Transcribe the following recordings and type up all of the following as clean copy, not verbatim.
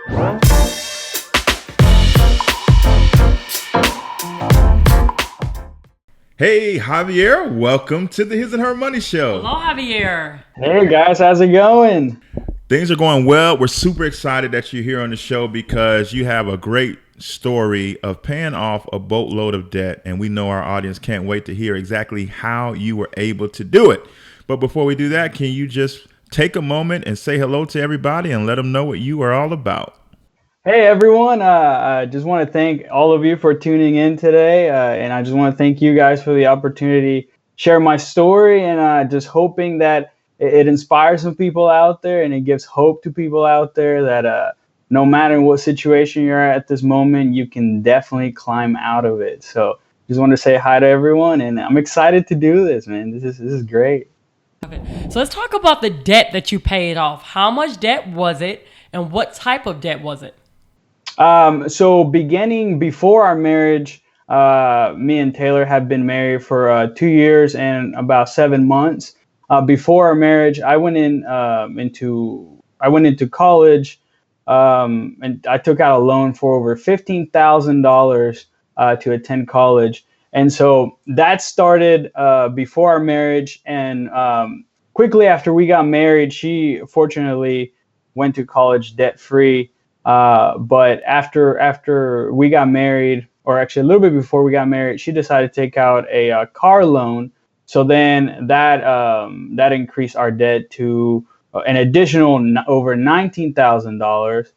Hey, Javier, welcome to the His and Her Money Show. Hello, Javier. Hey guys, how's it going? Things are going well. We're super excited that you're here on the show because you have a great story of paying off a boatload of debt. And we know our audience can't wait to hear exactly how you were able to do it. But before we do that, can you just take a moment and say hello to everybody and let them know what you are all about? Hey everyone, I just want to thank all of you for tuning in today, and I just want to thank you guys for the opportunity to share my story, and just hoping that it inspires some people out there, and it gives hope to people out there that no matter what situation you're at this moment, you can definitely climb out of it. So just want to say hi to everyone, and I'm excited to do this, man. This is great. Okay, so let's talk about the debt that you paid off. How much debt was it, and what type of debt was it? So beginning before our marriage, me and Taylor have been married for 2 years and about 7 months. Before our marriage, I went into college, and I took out a loan for over $15,000 to attend college. And so that started before our marriage, and quickly after we got married, she fortunately went to college debt free. But after we got married, or actually a little bit before we got married, she decided to take out a car loan. So then that increased our debt to an additional over $19,000.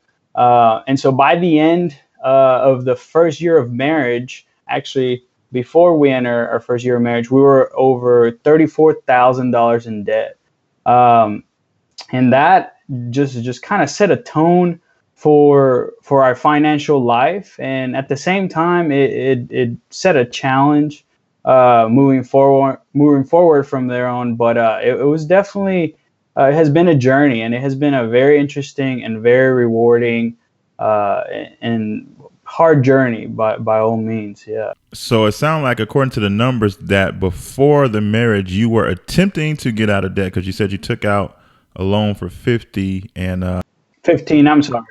And so by the end of the first year of marriage, actually before we enter our first year of marriage, we were over $34,000 in debt. And that just kind of set a tone for our financial life, and at the same time it set a challenge moving forward from there on. But it was definitely it has been a journey, and it has been a very interesting and very rewarding and hard journey by all means. Yeah. So it sounds like, according to the numbers, that before the marriage you were attempting to get out of debt, because you said you took out a loan for 50 and 15, I'm sorry.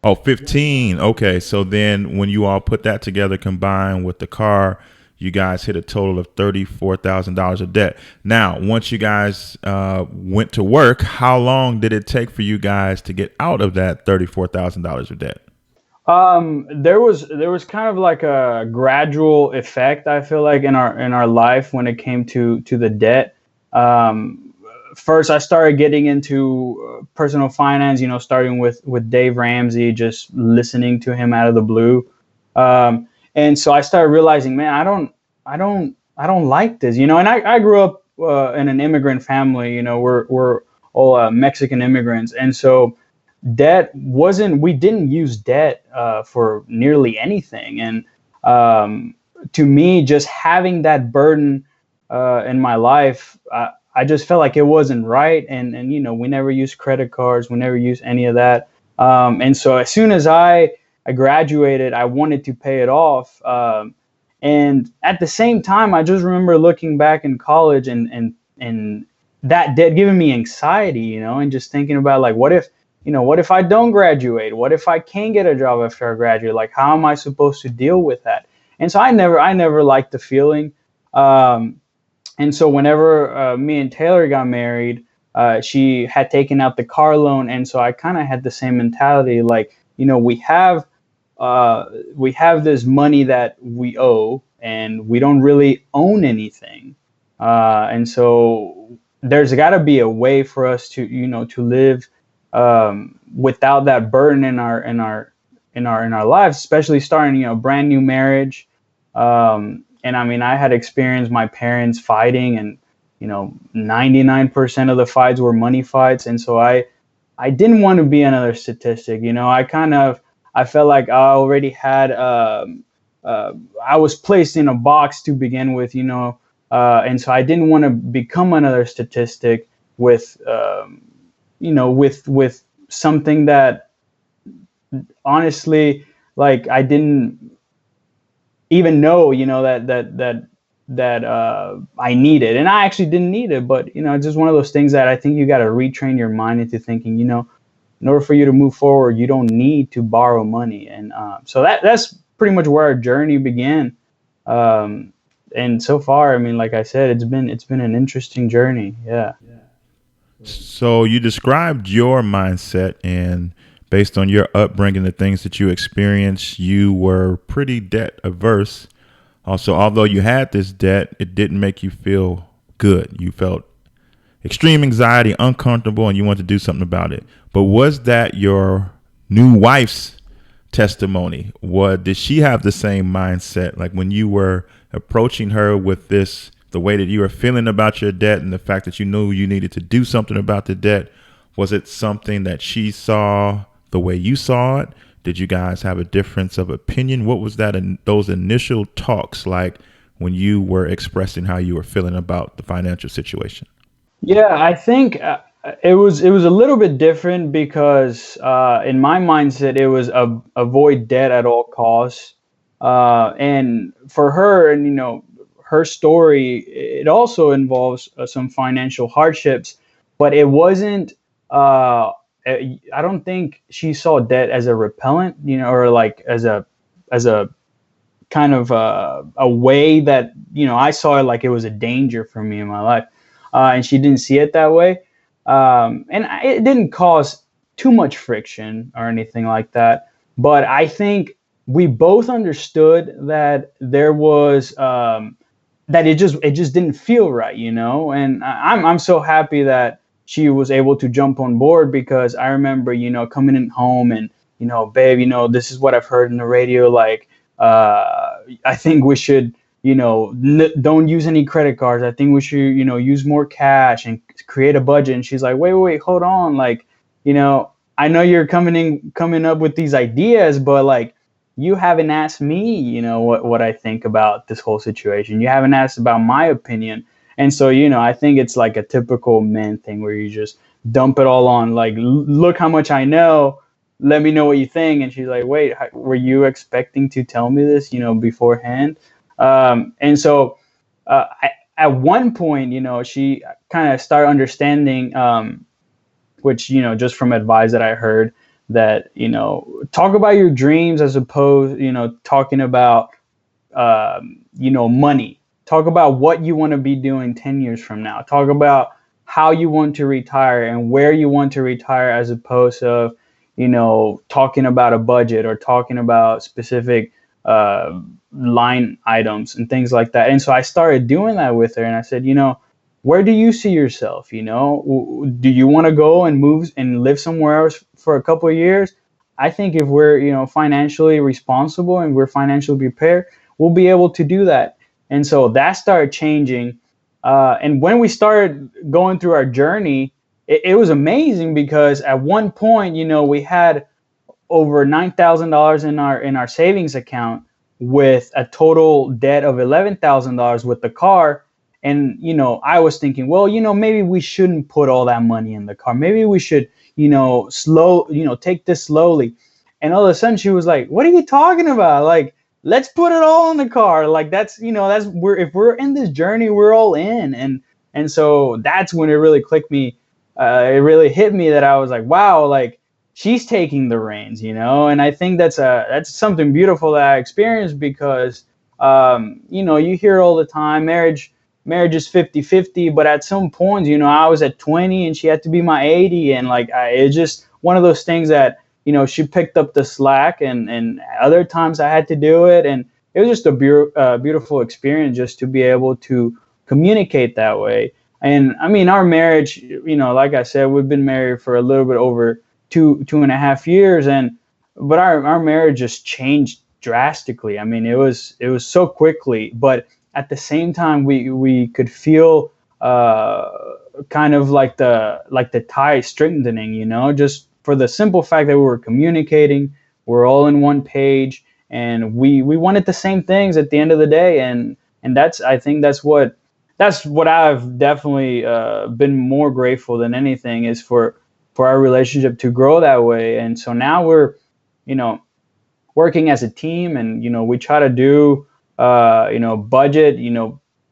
Oh, 15. Okay. So then when you all put that together, combined with the car, you guys hit a total of $34,000 of debt. Now, once you guys went to work, how long did it take for you guys to get out of that $34,000 of debt? There was kind of like a gradual effect, I feel like, in our life when it came to the debt. First, I started getting into personal finance, starting with Dave Ramsey, just listening to him out of the blue. And so I started realizing, man, I don't like this, and I grew up in an immigrant family. We're all Mexican immigrants. And so we didn't use debt for nearly anything. And to me, just having that burden in my life, I just felt like it wasn't right. And we never used credit cards. We never used any of that. And so as soon as I graduated, I wanted to pay it off. And at the same time, I just remember looking back in college and that debt giving me anxiety, and just thinking about, like, what if I don't graduate? What if I can't get a job after I graduate? Like, how am I supposed to deal with that? And so I never liked the feeling. And so whenever me and Taylor got married, she had taken out the car loan. And so I kind of had the same mentality, like, we have this money that we owe, and we don't really own anything. And so there's got to be a way for us to live without that burden in our lives, especially starting a brand new marriage. And I mean, I had experienced my parents fighting, and 99% of the fights were money fights. And so I didn't want to be another statistic. I felt like I already had I was placed in a box to begin with, and so I didn't want to become another statistic with with something that honestly, like, I didn't even know, that I needed. And I actually didn't need it, but it's just one of those things that I think you got to retrain your mind into thinking, in order for you to move forward, you don't need to borrow money. And so that's pretty much where our journey began. Um, and so far, I mean, like I said, it's been an interesting journey. Yeah. So you described your mindset, and based on your upbringing, the things that you experienced, you were pretty debt averse. Also, although you had this debt, it didn't make you feel good. You felt extreme anxiety, uncomfortable, and you wanted to do something about it. But was that your new wife's testimony? Did she have the same mindset? Like when you were approaching her with this, the way that you were feeling about your debt and the fact that you knew you needed to do something about the debt, was it something that she saw the way you saw it? Did you guys have a difference of opinion? What was that in those initial talks like when you were expressing how you were feeling about the financial situation? Yeah, I think it was a little bit different because in my mindset it was avoid debt at all costs, and for her, and her story, it also involves some financial hardships, but it wasn't. I don't think she saw debt as a repellent, or like as a kind of a way that I saw it like it was a danger for me in my life, and she didn't see it that way, and it didn't cause too much friction or anything like that. But I think we both understood that there was that it just didn't feel right, and I'm so happy that she was able to jump on board because I remember coming in home and babe, this is what I've heard in the radio, like I think we should, don't use any credit cards. I think we should, use more cash and create a budget. And she's like, wait, hold on. Like, I know you're coming up with these ideas, but like, you haven't asked me, what I think about this whole situation. You haven't asked about my opinion. And so, I think it's like a typical men thing where you just dump it all on, like, look how much I know, let me know what you think. And she's like, wait, were you expecting to tell me this, beforehand? And so at one point, she kind of started understanding, which, just from advice that I heard, that, talk about your dreams as opposed, talking about, money. Talk about what you want to be doing 10 years from now. Talk about how you want to retire and where you want to retire, as opposed to, talking about a budget or talking about specific line items and things like that. And so I started doing that with her, and I said, where do you see yourself? Do you want to go and move and live somewhere else for a couple of years? I think if we're, financially responsible and we're financially prepared, we'll be able to do that. And so that started changing. And when we started going through our journey, it was amazing because at one point, we had over $9,000 in our savings account with a total debt of $11,000 with the car. And, I was thinking, well, maybe we shouldn't put all that money in the car. Maybe we should, take this slowly. And all of a sudden she was like, what are you talking about? Like, let's put it all in the car. Like that's if we're in this journey, we're all in. And so that's when it really clicked me. It really hit me that I was like, wow, like she's taking the reins, and I think that's something beautiful that I experienced because, you hear all the time, marriage is 50-50, but at some point, I was at 20 and she had to be my 80. And like, it's just one of those things that, she picked up the slack, and other times I had to do it. And it was just a beautiful experience just to be able to communicate that way. And I mean, our marriage, like I said, we've been married for a little bit over two and a half years. But our marriage just changed drastically. I mean, it was so quickly, but at the same time, we could feel kind of like the tie strengthening, just for the simple fact that we were communicating, we're all in one page, and we wanted the same things at the end of the day. And I think that's what I've definitely been more grateful than anything, is for our relationship to grow that way. And so now we're, working as a team, and, we try to do, budget,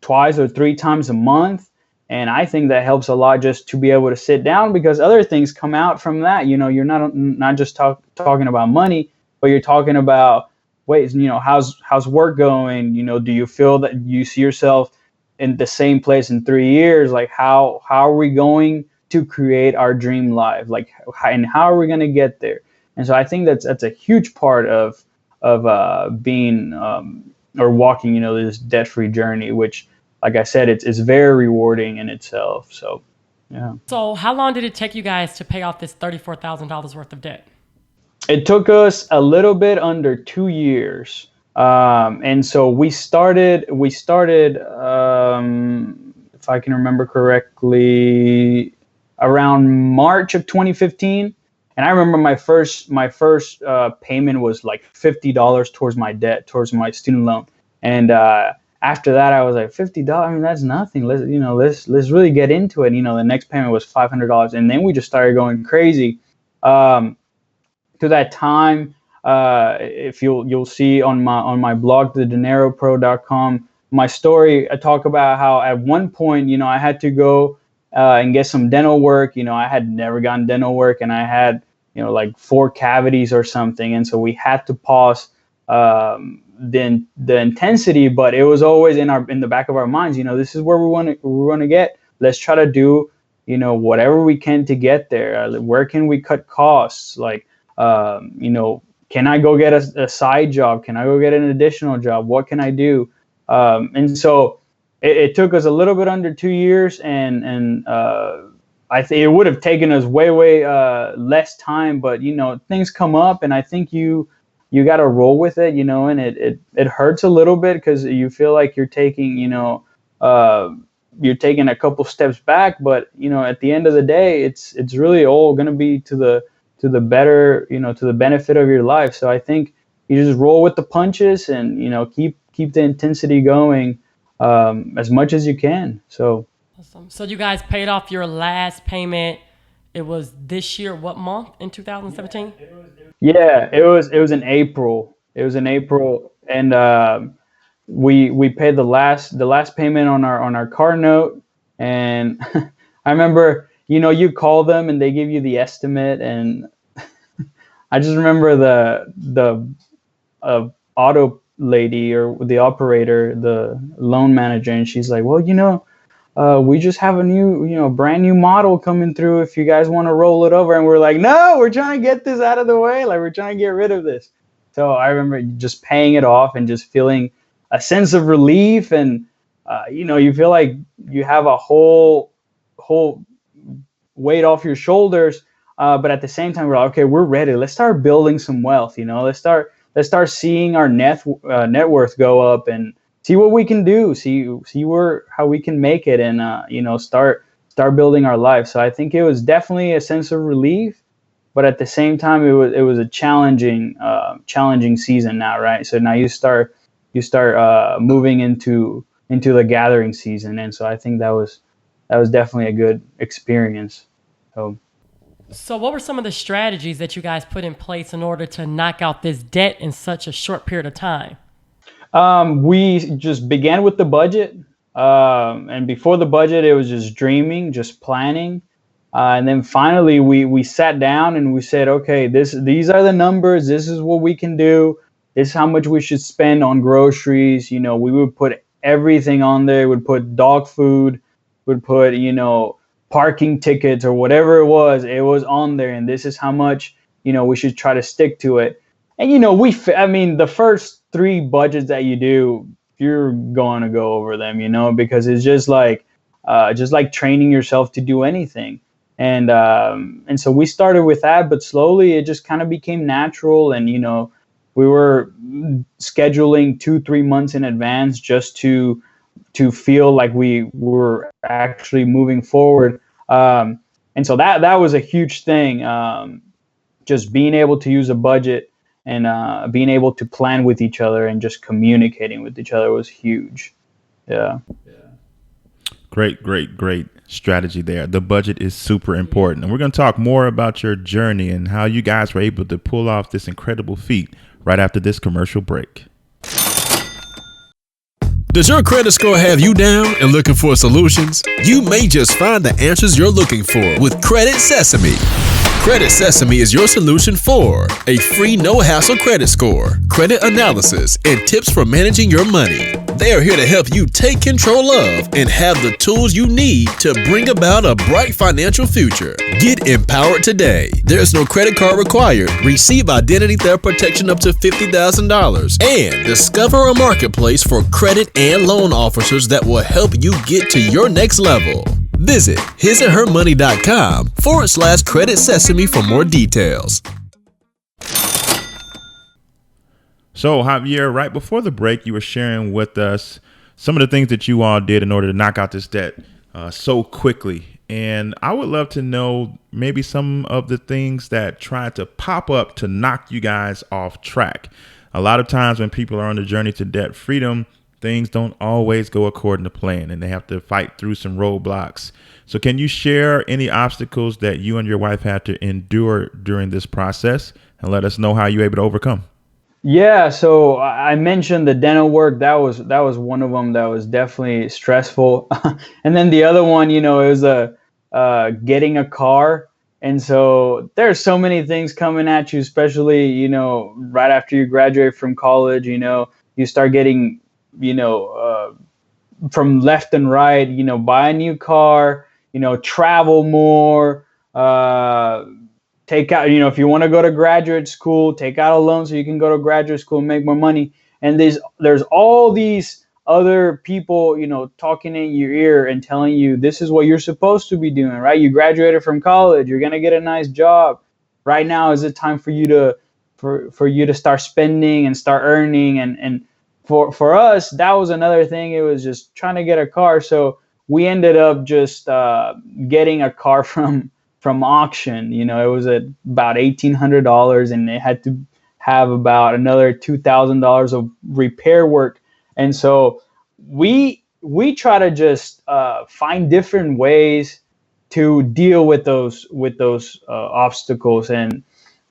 twice or three times a month. And I think that helps a lot just to be able to sit down, because other things come out from that. You're not just talking about money, but you're talking about, wait, how's work going? Do you feel that you see yourself in the same place in 3 years? Like, how are we going to create our dream life? Like, and how are we going to get there? And so I think that's a huge part of being or walking, this debt-free journey, which, like I said, it's very rewarding in itself. So, yeah. So how long did it take you guys to pay off this $34,000 worth of debt? It took us a little bit under 2 years. And so we started, if I can remember correctly, around March of 2015. And I remember my first payment was like $50 towards my debt, towards my student loan. And after that, I was like, $50. I mean, that's nothing. Let's really get into it. The next payment was $500, and then we just started going crazy. To that time, if you'll see on my blog, thedineropro.com, my story, I talk about how at one point, I had to go and get some dental work. I had never gotten dental work, and I had like 4 cavities or something, and so we had to pause the intensity, but it was always in the back of our minds. This is where we want to get. Let's try to do whatever we can to get there. Where can we cut costs? Like, can I go get a side job? Can I go get an additional job? What can I do? And so it took us a little bit under 2 years, and I think it would have taken us way less time. But things come up, and I think you got to roll with it. And it hurts a little bit, because you feel like you're taking a couple steps back. But at the end of the day, it's really all going to be to the better, to the benefit of your life. So I think you just roll with the punches, and keep the intensity going as much as you can. So awesome. So you guys paid off your last payment. It was this year, what month in 2017? Yeah, it was in April. It was in April, and we paid the last payment on our car note. And I remember, you call them and they give you the estimate, and I just remember the auto lady, or the operator, the loan manager, and she's like, well, we just have a new, brand new model coming through, if you guys want to roll it over. And we're like, no, we're trying to get this out of the way. Like, we're trying to get rid of this. So I remember just paying it off and just feeling a sense of relief. And, you feel like you have a whole weight off your shoulders. But at the same time, we're like, okay, we're ready. Let's start building some wealth. Let's start seeing our net worth go up, and see what we can do, see how we can make it, and start building our life. So I think it was definitely a sense of relief, but at the same time, it was a challenging season now, right? So now you start moving into the gathering season, and so I think that was definitely a good experience. So what were some of the strategies that you guys put in place in order to knock out this debt in such a short period of time? We just began with the budget, and before the budget, it was just dreaming, just planning, and then finally we sat down and we said, okay, these are the numbers. This is what we can do. This is how much we should spend on groceries. We would put everything on there. We'd put dog food. We'd put parking tickets, or whatever it was on there, and this is how much we should try to stick to it. And the first 3 budgets that you do, you're going to go over them, because it's just like training yourself to do anything. And so we started with that, but slowly it just kind of became natural. And we were scheduling 2-3 months in advance just to feel like we were actually moving forward. And so that was a huge thing. Just being able to use a budget, and being able to plan with each other, and just communicating with each other was huge. Yeah. Great strategy there. The budget is super important. And we're going to talk more about your journey and how you guys were able to pull off this incredible feat right after this commercial break. Does your credit score have you down and looking for solutions? You may just find the answers you're looking for with Credit Sesame. Credit Sesame is your solution for a free no-hassle credit score, credit analysis, and tips for managing your money. They are here to help you take control of and have the tools you need to bring about a bright financial future. Get empowered today. There's no credit card required. Receive identity theft protection up to $50,000 and discover a marketplace for credit and loan officers that will help you get to your next level. Visit hisandhermoney.com/credit sesame for more details. So, Javier, right before the break, you were sharing with us some of the things that you all did in order to knock out this debt so quickly. And I would love to know maybe some of the things that tried to pop up to knock you guys off track. A lot of times when people are on the journey to debt freedom, things don't always go according to plan and they have to fight through some roadblocks. So can you share any obstacles that you and your wife had to endure during this process and let us know how you were able to overcome? Yeah, so I mentioned the dental work. That was one of them that was definitely stressful. And then the other one, it was getting a car. And so there's so many things coming at you, especially, right after you graduate from college, you start getting, from left and right, buy a new car, travel more, take out, if you want to go to graduate school, take out a loan so you can go to graduate school and make more money. And there's all these other people, talking in your ear and telling you this is what you're supposed to be doing, right? You graduated from college, you're going to get a nice job. Right now is the time for you to start spending and start earning. And for us, that was another thing. It was just trying to get a car. So we ended up just getting a car from auction. It was at about $1,800 and it had to have about another $2,000 of repair work. And so we try to just find different ways to deal with those obstacles. And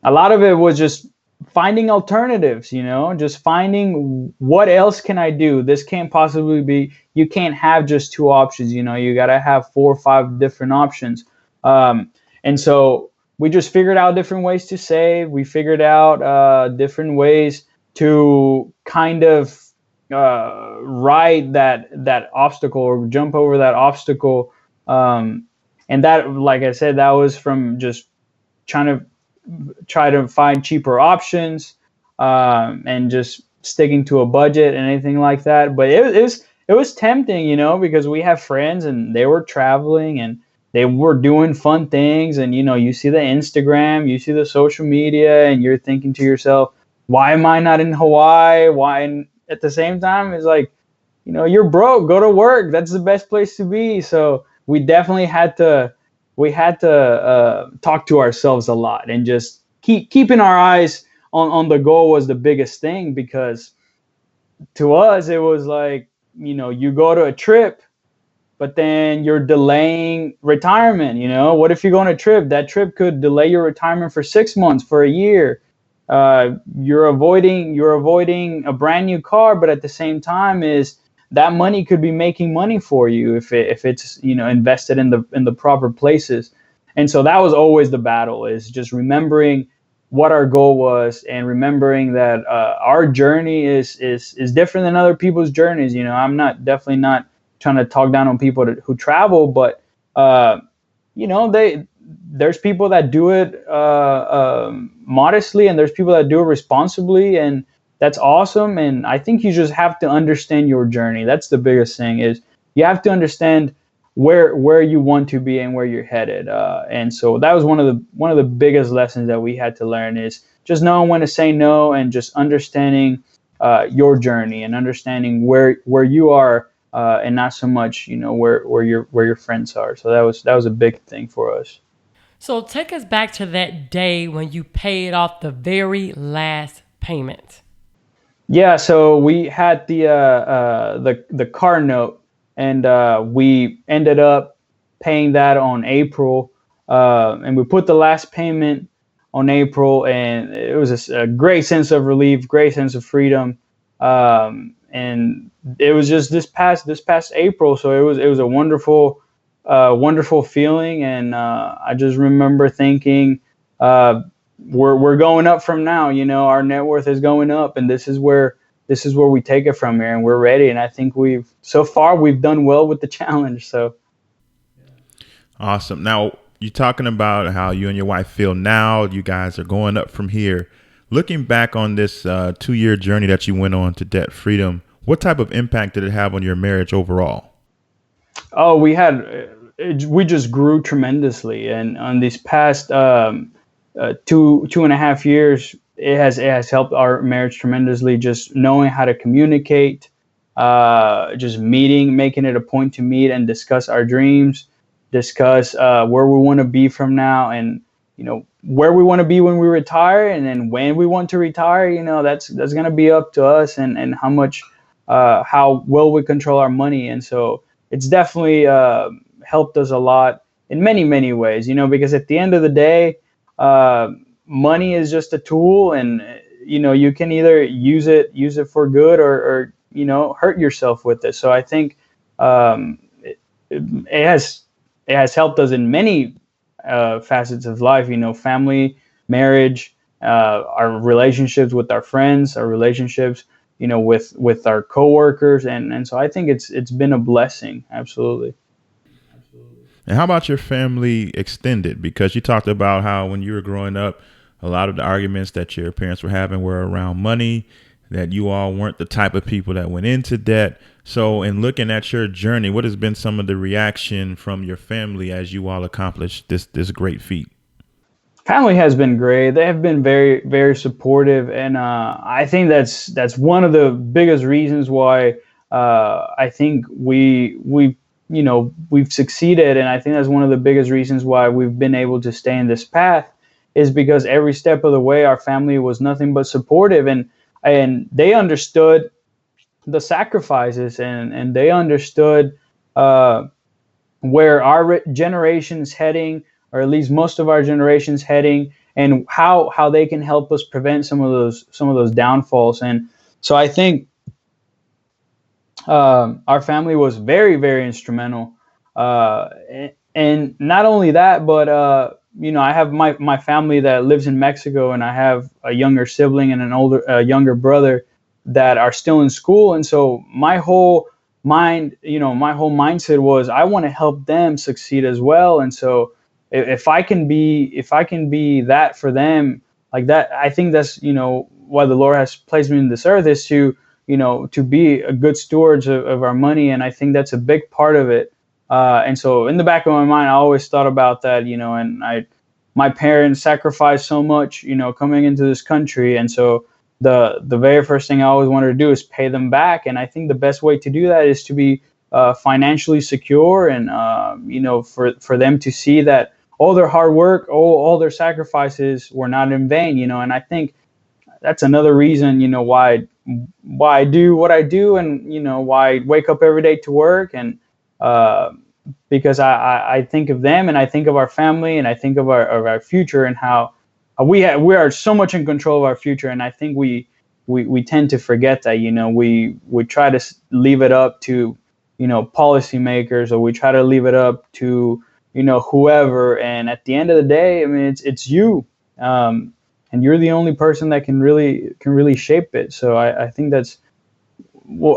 a lot of it was just finding alternatives, just finding what else can I do? This can't possibly be, you can't have just two options, you got to have 4 or 5 different options. And so we just figured out different ways to save. We figured out different ways to kind of ride that obstacle or jump over that obstacle. And that, like I said, that was from just try to find cheaper options and just sticking to a budget and anything like that. But it was tempting, because we have friends and they were traveling and they were doing fun things. And, you see the Instagram, you see the social media, and you're thinking to yourself, why am I not in Hawaii? Why? And at the same time, it's like, you're broke, go to work. That's the best place to be. So we definitely had to talk to ourselves a lot and just keeping our eyes on the goal was the biggest thing, because to us, it was like, you go to a trip, but then you're delaying retirement. What if you go on a trip? That trip could delay your retirement for 6 months, for a year. You're avoiding a brand new car, but at the same time is that money could be making money for you if it's invested in the proper places. And so that was always the battle, is just remembering what our goal was and remembering that our journey is different than other people's journeys. I'm definitely not trying to talk down on people who travel, but there's people that do it modestly, and there's people that do it responsibly, and that's awesome. And I think you just have to understand your journey. That's the biggest thing, is you have to understand where you want to be and where you're headed. And so that was one of the biggest lessons that we had to learn, is just knowing when to say no and just understanding your journey and understanding where you are. And not so much, where your friends are. So that was a big thing for us. So take us back to that day when you paid off the very last payment. Yeah, so we had the car note, and we ended up paying that on April, and we put the last payment on April, and it was a great sense of relief, great sense of freedom. and it was just this past April. So it was a wonderful feeling, and I just remember thinking, we're going up from now. Our net worth is going up, and this is where we take it from here, and we're ready. And I think so far we've done well with the challenge. So Awesome. Now, you're talking about how you and your wife feel now. You guys are going up from here. Looking back on this 2-year journey that you went on to debt freedom, what type of impact did it have on your marriage overall? Oh, we just grew tremendously, and on these past 2.5 years, it has helped our marriage tremendously. Just knowing how to communicate, just making it a point to meet and discuss our dreams, discuss where we want to be from now, and where we want to be when we retire, and then when we want to retire. That's going to be up to us, and how well we control our money. And so it's definitely helped us a lot in many, many ways, because at the end of the day, money is just a tool, and you can either use it for good, or hurt yourself with it. So I think it has helped us in many facets of life, family, marriage, our relationships with our friends, our relationships with our coworkers, and so I think it's been a blessing. Absolutely. And how about your family extended? Because you talked about how when you were growing up, a lot of the arguments that your parents were having were around money, that you all weren't the type of people that went into debt. So in looking at your journey, what has been some of the reaction from your family as you all accomplished this great feat? Family has been great. They have been very, very supportive, and I think that's one of the biggest reasons why I think we've succeeded, and I think that's one of the biggest reasons why we've been able to stay in this path, is because every step of the way our family was nothing but supportive, and they understood the sacrifices, and they understood where our generation's heading, or at least most of our generation's heading, and how they can help us prevent some of those downfalls. And so I think our family was very, very instrumental. And not only that, but I have my family that lives in Mexico, and I have a younger sibling and a younger brother that are still in school. And so my whole mindset was, I want to help them succeed as well. And so if I can be that for them, like that, I think that's why the Lord has placed me in this earth, is to be a good stewards of our money. And I think that's a big part of it. And so in the back of my mind, I always thought about that, and my parents sacrificed so much, coming into this country. And so the very first thing I always wanted to do is pay them back. And I think the best way to do that is to be financially secure, and for them to see that all their hard work, all their sacrifices were not in vain. And I think that's another reason, why I do what I do, and why I wake up every day to work, and because I think of them, and I think of our family, and I think of our future, and how we are so much in control of our future. And I think we tend to forget that. We try to leave it up to policymakers, or we try to leave it up to whoever. And at the end of the day, I mean, it's you, and you're the only person that can really shape it. So I think that's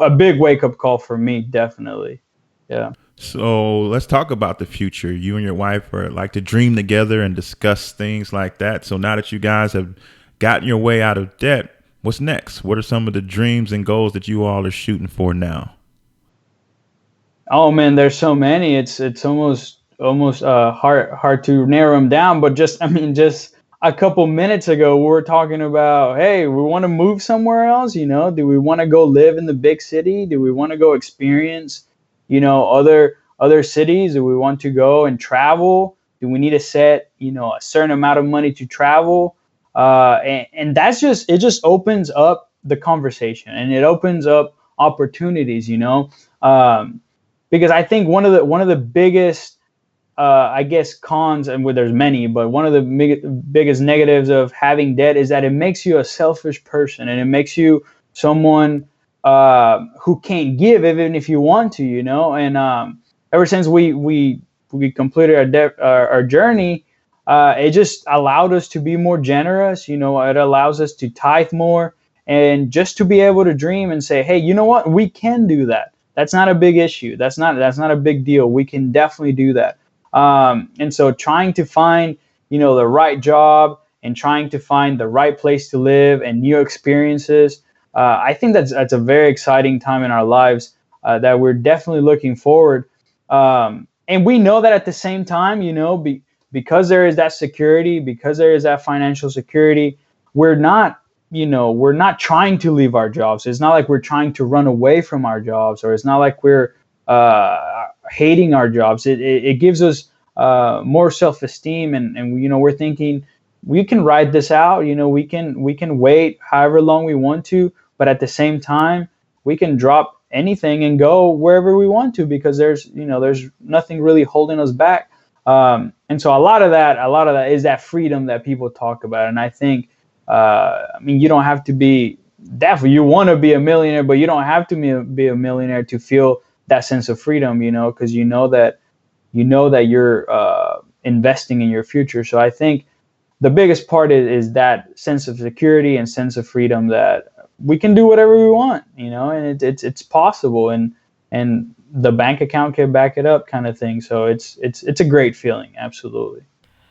a big wake up call for me, definitely. Yeah. So let's talk about the future. You and your wife like to dream together and discuss things like that. So now that you guys have gotten your way out of debt, what's next? What are some of the dreams and goals that you all are shooting for now? Oh man, there's so many. It's almost hard to narrow them down. But just a couple minutes ago, we were talking about, hey, we want to move somewhere else. Do we want to go live in the big city? Do we want to go experience other cities? Do we want to go and travel? Do we need to set a certain amount of money to travel? And it just opens up the conversation, and it opens up opportunities. Because I think one of the biggest I guess cons, and there's many, but one of the biggest negatives of having debt is that it makes you a selfish person, and it makes you someone who can't give even if you want to, and ever since we completed our journey, it just allowed us to be more generous. It allows us to tithe more, and just to be able to dream and say, hey, you know what, we can do that. That's not a big issue. That's not a big deal. We can definitely do that. And so trying to find the right job and trying to find the right place to live and new experiences, I think that's a very exciting time in our lives, that we're definitely looking forward. And we know that at the same time, because there is that security, because there is that financial security, we're not trying to leave our jobs. It's not like we're trying to run away from our jobs, or it's not like we're hating our jobs. It gives us more self-esteem, and we're thinking we can ride this out. We can wait however long we want to, but at the same time, we can drop anything and go wherever we want to, because there's nothing really holding us back. And so a lot of that is that freedom that people talk about. And I think, you don't have to be, definitely you want to be a millionaire, but you don't have to be a millionaire to feel that sense of freedom, because you know that you're investing in your future. So I think the biggest part is that sense of security and sense of freedom, that we can do whatever we want, and it's possible, and the bank account can back it up, kind of thing. So it's a great feeling, absolutely.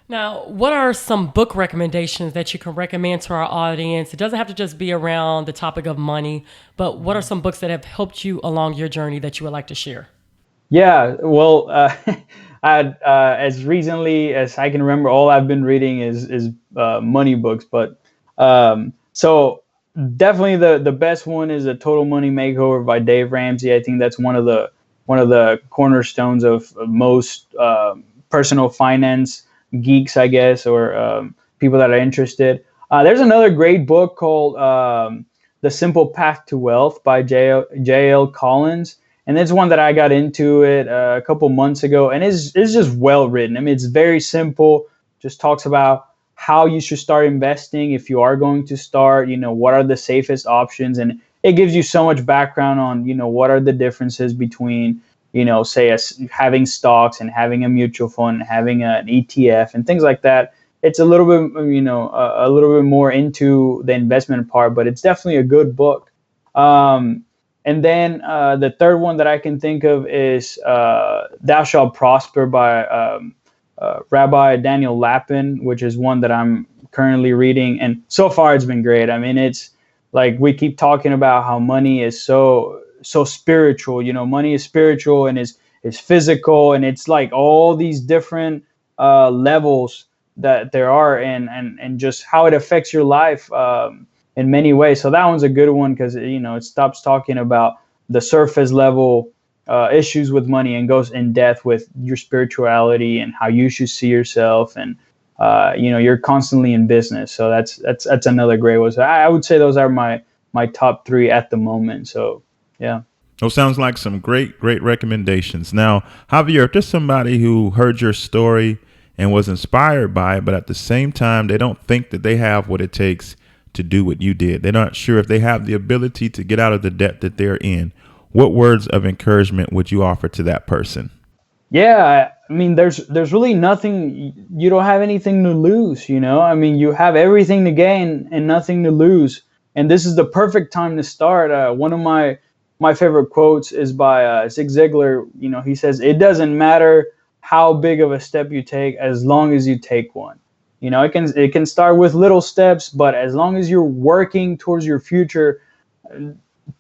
Now, what are some book recommendations that you can recommend to our audience? It doesn't have to just be around the topic of money, but what are some books that have helped you along your journey that you would like to share? Yeah, well, as recently as I can remember, all I've been reading is money books. But so definitely the best one is A Total Money Makeover by Dave Ramsey. I think that's one of the cornerstones of most personal finance geeks, I guess, or people that are interested. There's another great book called The Simple Path to Wealth by J.L. Collins. And it's one that I got into it a couple months ago, and it's just well written. I mean, it's very simple, just talks about how you should start investing if you are going to start, what are the safest options. And it gives you so much background on, what are the differences between, say having stocks and having a mutual fund and having an ETF and things like that. It's a little bit, a little bit more into the investment part, but it's definitely a good book. And then the third one that I can think of is Thou Shalt Prosper by Rabbi Daniel Lapin, which is one that I'm currently reading. And so far it's been great. I mean, it's like we keep talking about how money is so spiritual. Money is spiritual and is physical. And it's like all these different levels that there are, and just how it affects your life in many ways. So that one's a good one, because it stops talking about the surface level issues with money and goes in depth with your spirituality and how you should see yourself, and you're constantly in business. So that's another great one. So I would say those are my top three at the moment. So yeah. Those sounds like some great recommendations. Now, Javier, if there's somebody who heard your story and was inspired by it, but at the same time they don't think that they have what it takes to do what you did, they're not sure if they have the ability to get out of the debt that they're in, what words of encouragement would you offer to that person? Yeah, I mean, there's really nothing. You don't have anything to lose, I mean, you have everything to gain and nothing to lose. And this is the perfect time to start. One of my favorite quotes is by Zig Ziglar. He says, "It doesn't matter how big of a step you take as long as you take one." It can start with little steps, but as long as you're working towards your future,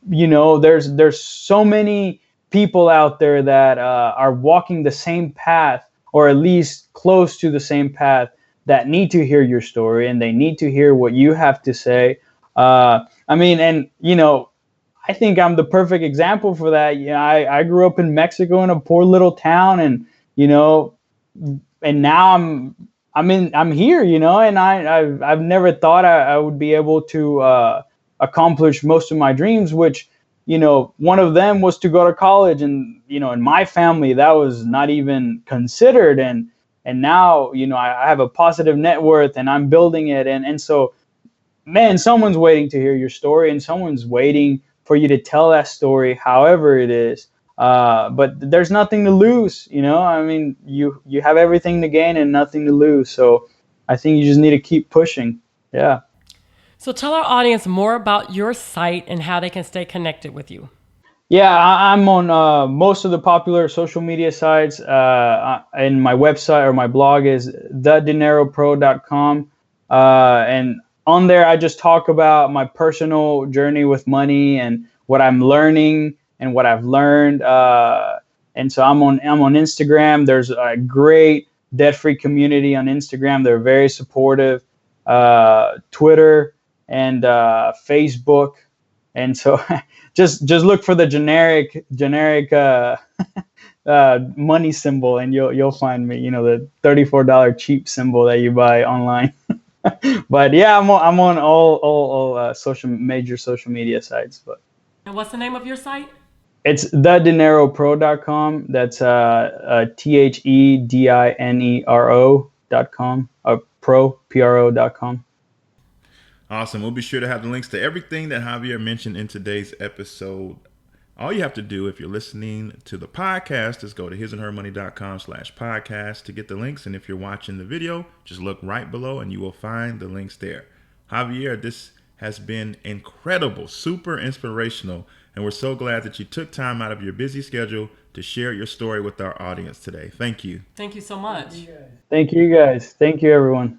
there's so many people out there that are walking the same path, or at least close to the same path, that need to hear your story, and they need to hear what you have to say. I think I'm the perfect example for that. I grew up in Mexico in a poor little town, and and now I'm here, and I've never thought I would be able to accomplish most of my dreams, which, one of them was to go to college, and, in my family, that was not even considered. And now, I have a positive net worth, and I'm building it. And so, man, someone's waiting to hear your story, and someone's waiting for you to tell that story however it is. But there's nothing to lose, you know. I mean, you have everything to gain and nothing to lose. So I think you just need to keep pushing. Yeah. So tell our audience more about your site and how they can stay connected with you. Yeah, I'm on most of the popular social media sites. And my website or my blog is thedineropro.com. And on there, I just talk about my personal journey with money and what I'm learning and what I've learned. And so I'm on Instagram. There's a great debt-free community on Instagram. They're very supportive. Twitter and Facebook. And so just look for the generic money symbol, and you'll find me. You know, the $34 cheap symbol that you buy online. But yeah, I'm on all major social media sites. But And what's the name of your site? it's thedineropro.com. That's THEDINERO.com. Pro.com. Awesome. We'll be sure to have the links to everything that Javier mentioned in today's episode. All you have to do if you're listening to the podcast is go to hisandhermoney.com/podcast to get the links. And if you're watching the video, just look right below and you will find the links there. Javier, this has been incredible, super inspirational. And we're so glad that you took time out of your busy schedule to share your story with our audience today. Thank you. Thank you so much. Thank you, guys. Thank you, everyone.